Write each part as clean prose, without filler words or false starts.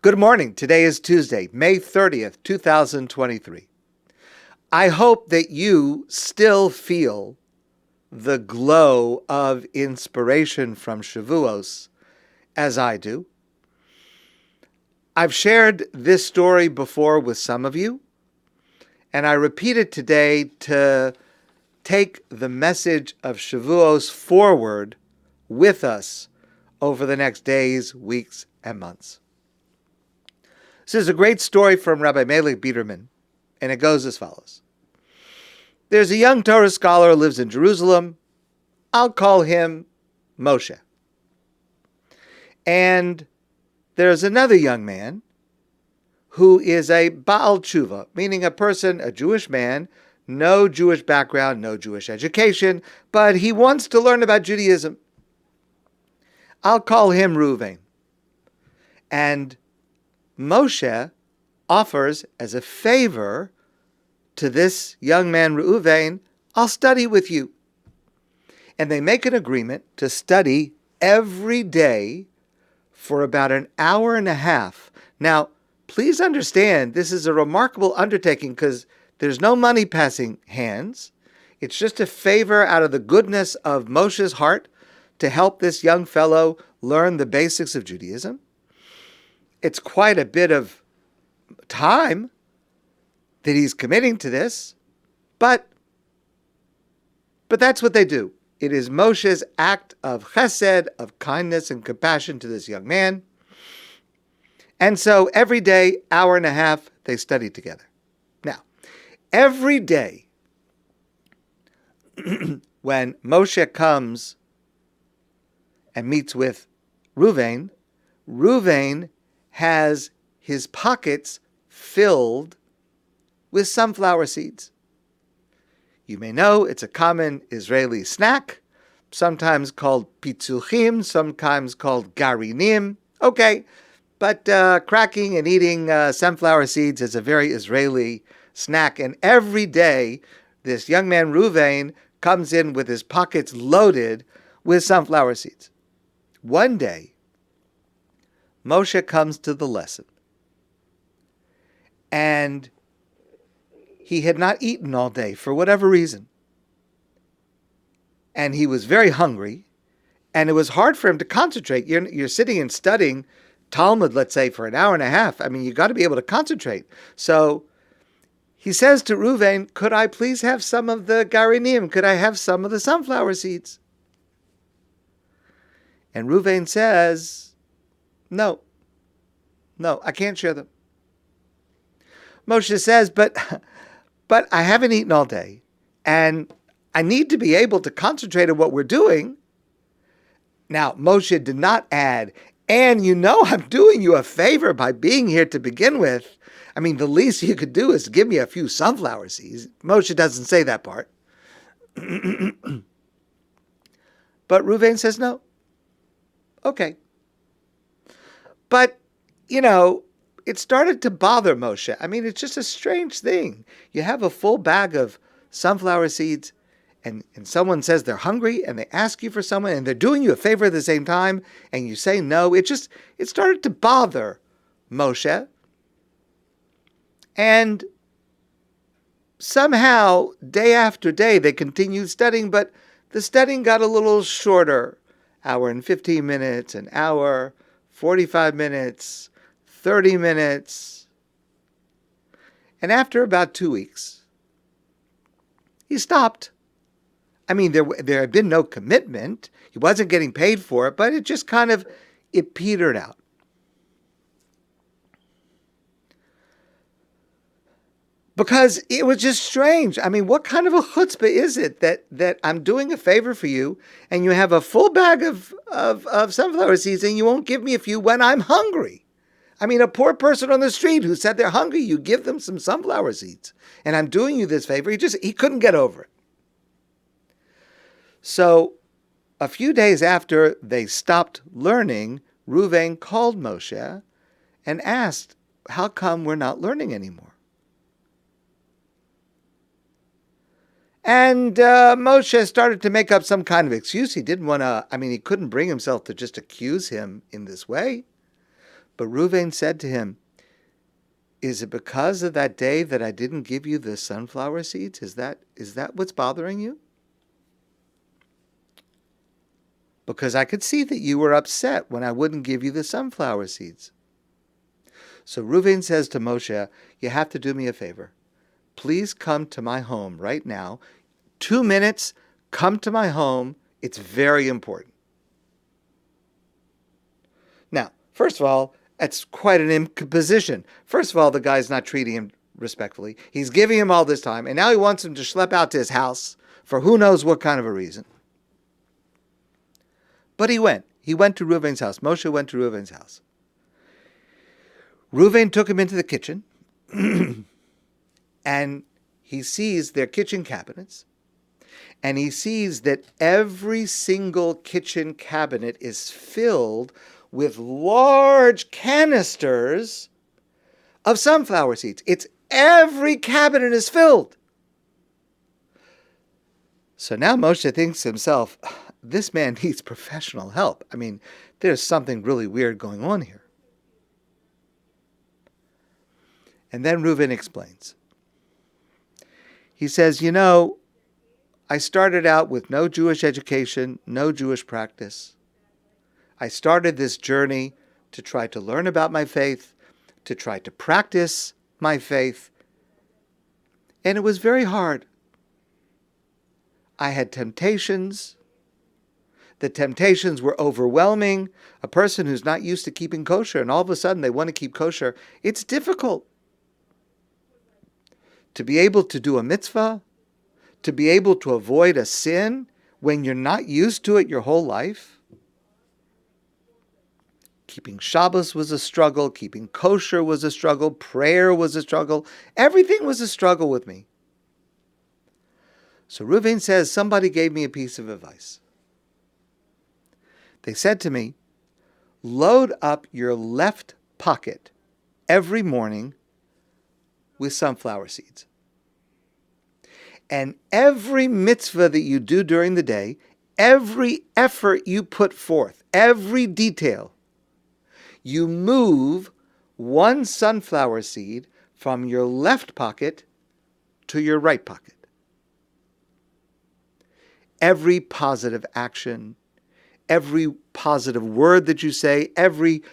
Good morning. Today is Tuesday, May 30th, 2023. I hope that you still feel the glow of inspiration from Shavuos as I do. I've shared this story before with some of you, and I repeat it today to take the message of Shavuos forward with us over the next days, weeks, and months. This is a great story from Rabbi Meilech Biderman, and it goes as follows. There's a young Torah scholar who lives in Jerusalem. I'll call him Moshe. And there's another young man who is a Baal Tshuva, meaning a person, a Jewish man, no Jewish background, no Jewish education, but he wants to learn about Judaism. I'll call him Reuven. And Moshe offers as a favor to this young man, Reuven, I'll study with you. And they make an agreement to study every day for about an hour and a half. Now, please understand, this is a remarkable undertaking because there's no money passing hands. It's just a favor out of the goodness of Moshe's heart to help this young fellow learn the basics of Judaism. It's quite a bit of time that he's committing to this, but that's what they do. It is Moshe's act of chesed, of kindness and compassion to this young man. And so every day, hour and a half, they study together. Now, every day when Moshe comes and meets with Reuven, Reuven has his pockets filled with sunflower seeds. You may know it's a common Israeli snack, sometimes called pitzuchim, sometimes called garinim. Okay, but cracking and eating sunflower seeds is a very Israeli snack. And every day, this young man, Reuven, comes in with his pockets loaded with sunflower seeds. One day, Moshe comes to the lesson, and he had not eaten all day for whatever reason. And he was very hungry, and it was hard for him to concentrate. You're sitting and studying Talmud, let's say, for an hour and a half. I mean, you got to be able to concentrate. So he says to Reuven, could I please have some of the garinim? Could I have some of the sunflower seeds? And Reuven says, no, I can't share them. Moshe says, but I haven't eaten all day, and I need to be able to concentrate on what we're doing. Now, Moshe did not add, and I'm doing you a favor by being here to begin with. I mean, the least you could do is give me a few sunflower seeds. Moshe doesn't say that part. But Reuven says no. Okay. But, it started to bother Moshe. I mean, it's just a strange thing. You have a full bag of sunflower seeds, and someone says they're hungry, and they ask you for someone, and they're doing you a favor at the same time, and you say no. It started to bother Moshe. And somehow, day after day, they continued studying, but the studying got a little shorter. Hour and 15 minutes, an hour, 45 minutes, 30 minutes. And after about 2 weeks, he stopped. I mean, there had been no commitment. He wasn't getting paid for it, but it just it petered out. Because it was just strange. I mean, what kind of a chutzpah is it that I'm doing a favor for you and you have a full bag of sunflower seeds and you won't give me a few when I'm hungry? I mean, a poor person on the street who said they're hungry, you give them some sunflower seeds. And I'm doing you this favor. He couldn't get over it. So a few days after they stopped learning, Reuven called Moshe and asked, how come we're not learning anymore? And Moshe started to make up some kind of excuse. He didn't want to, he couldn't bring himself to just accuse him in this way. But Reuven said to him, is it because of that day that I didn't give you the sunflower seeds? Is that what's bothering you? Because I could see that you were upset when I wouldn't give you the sunflower seeds. So Reuven says to Moshe, you have to do me a favor. Please come to my home right now. 2 minutes, come to my home. It's very important. Now, first of all, that's quite an imposition. First of all, the guy's not treating him respectfully. He's giving him all this time, and now he wants him to schlep out to his house for who knows what kind of a reason. But he went. He went to Reuven's house. Moshe went to Reuven's house. Reuven took him into the kitchen, and he sees their kitchen cabinets, and he sees that every single kitchen cabinet is filled with large canisters of sunflower seeds. It's every cabinet is filled. So now Moshe thinks to himself, this man needs professional help. I mean, there's something really weird going on here. And then Reuven explains. He says, I started out with no Jewish education, no Jewish practice. I started this journey to try to learn about my faith, to try to practice my faith. And it was very hard. I had temptations. The temptations were overwhelming. A person who's not used to keeping kosher, and all of a sudden they want to keep kosher, it's difficult. To be able to do a mitzvah, to be able to avoid a sin when you're not used to it your whole life. Keeping Shabbos was a struggle. Keeping kosher was a struggle. Prayer was a struggle. Everything was a struggle with me. So Reuven says, somebody gave me a piece of advice. They said to me, load up your left pocket every morning with sunflower seeds. And every mitzvah that you do during the day, every effort you put forth, every detail, you move one sunflower seed from your left pocket to your right pocket. Every positive action, every positive word that you say, every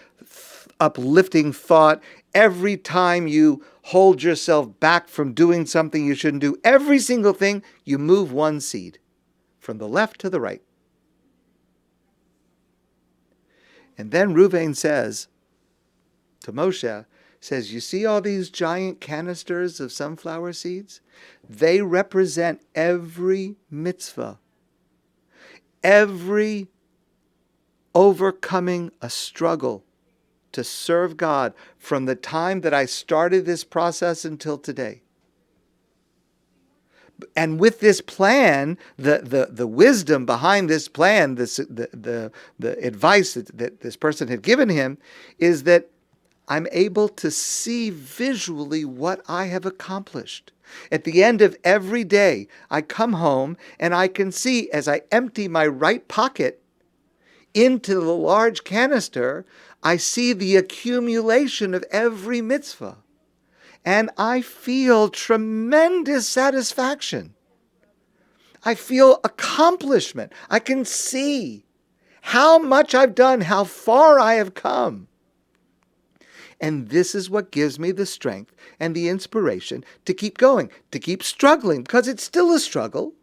uplifting thought, every time you hold yourself back from doing something you shouldn't do, every single thing, you move one seed from the left to the right. And then Reuven says to Moshe, you see all these giant canisters of sunflower seeds? They represent every mitzvah, every overcoming a struggle to serve God from the time that I started this process until today. And with this plan, the wisdom behind this plan, the advice that this person had given him, is that I'm able to see visually what I have accomplished. At the end of every day, I come home and I can see, as I empty my right pocket into the large canister, I see the accumulation of every mitzvah. And I feel tremendous satisfaction. I feel accomplishment. I can see how much I've done, how far I have come. And this is what gives me the strength and the inspiration to keep going, to keep struggling, because it's still a struggle.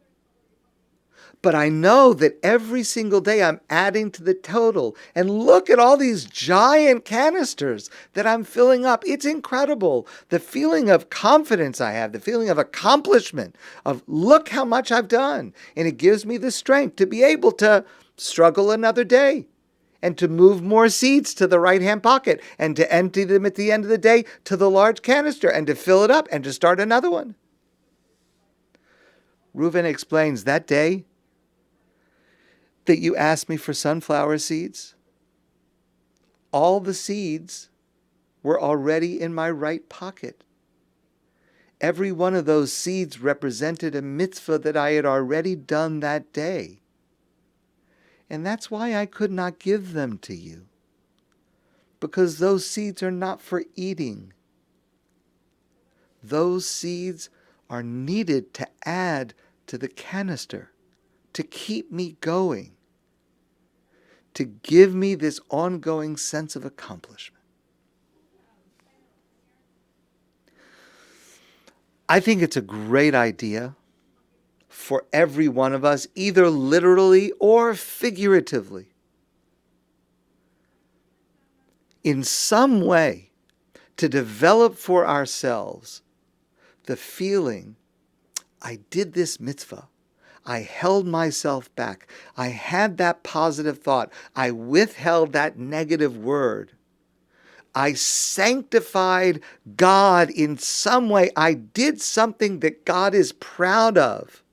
But I know that every single day I'm adding to the total. And look at all these giant canisters that I'm filling up. It's incredible. The feeling of confidence I have, the feeling of accomplishment, of look how much I've done. And it gives me the strength to be able to struggle another day and to move more seeds to the right-hand pocket and to empty them at the end of the day to the large canister and to fill it up and to start another one. Reuven explains that day that you asked me for sunflower seeds, all the seeds were already in my right pocket. Every one of those seeds represented a mitzvah that I had already done that day. And that's why I could not give them to you. because those seeds are not for eating. Those seeds are needed to add to the canister, to keep me going, to give me this ongoing sense of accomplishment. I think it's a great idea for every one of us, either literally or figuratively, in some way, to develop for ourselves the feeling, I did this mitzvah. I held myself back. I had that positive thought. I withheld that negative word. I sanctified God in some way. I did something that God is proud of.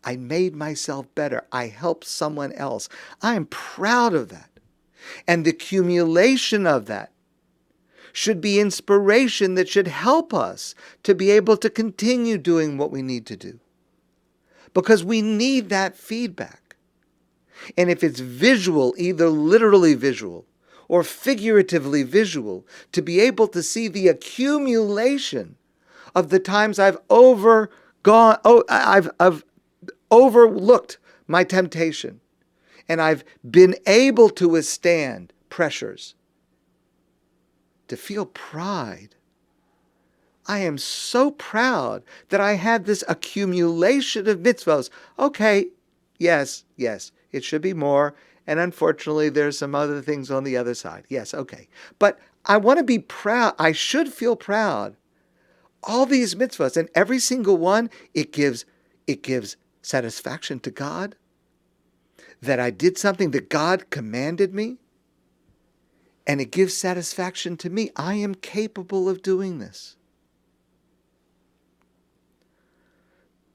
I made myself better. I helped someone else. I am proud of that. And the accumulation of that should be inspiration that should help us to be able to continue doing what we need to do. Because we need that feedback. And if it's visual, either literally visual or figuratively visual, to be able to see the accumulation of the times I've overlooked my temptation, and I've been able to withstand pressures, to feel pride. I am so proud that I had this accumulation of mitzvos. Okay, yes, it should be more, and unfortunately there's some other things on the other side. Yes, okay. But I want to be proud. I should feel proud. All these mitzvahs, and every single one, it gives satisfaction to God that I did something that God commanded me, and it gives satisfaction to me. I am capable of doing this.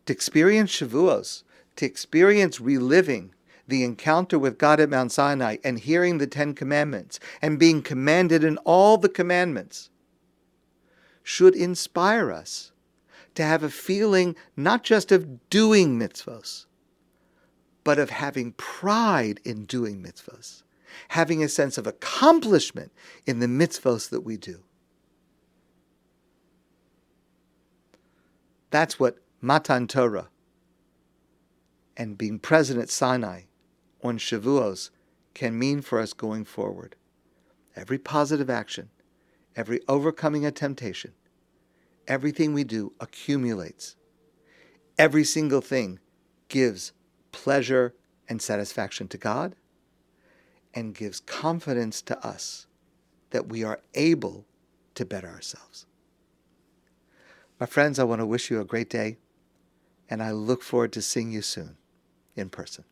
To experience Shavuos, to experience reliving the encounter with God at Mount Sinai and hearing the 10 Commandments and being commanded in all the commandments, should inspire us to have a feeling not just of doing mitzvos, but of having pride in doing mitzvos, having a sense of accomplishment in the mitzvos that we do. That's what Matan Torah and being present at Sinai on Shavuos can mean for us going forward. Every positive action, every overcoming a temptation, everything we do accumulates. Every single thing gives pleasure and satisfaction to God and gives confidence to us that we are able to better ourselves. My friends, I want to wish you a great day, and I look forward to seeing you soon in person.